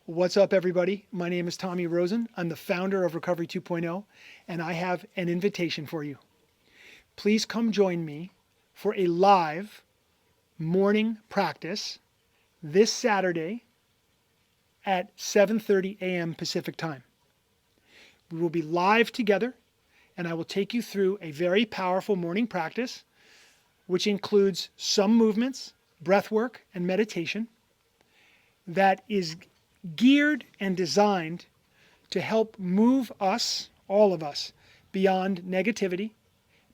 What's up, everybody? My name is Tommy Rosen. I'm the founder of Recovery 2.0, and I have an invitation for you. Please come join me for a live morning practice this Saturday at 7:30 a.m. Pacific time. We will be live together, and I will take you through a very powerful morning practice, which includes some movements, breath work, and meditation that is geared and designed to help move us, all of us, beyond negativity,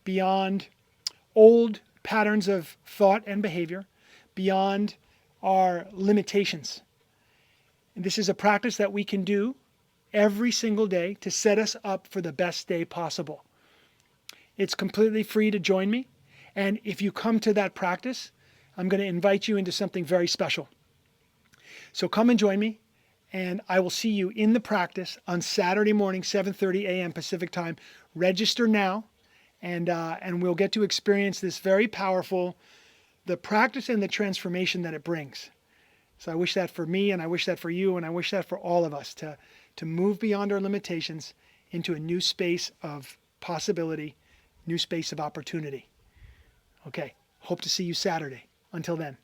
beyond old patterns of thought and behavior, beyond our limitations. And this is a practice that we can do every single day to set us up for the best day possible. It's completely free to join me. And if you come to that practice, I'm going to invite you into something very special. So come and join me, and I will see you in the practice on Saturday morning, 7:30 a.m. Pacific time. Register now, and we'll get to experience this very powerful, the practice and the transformation that it brings. So I wish that for me, and I wish that for you, and I wish that for all of us to move beyond our limitations into a new space of possibility, new space of opportunity. Okay, hope to see you Saturday. Until then.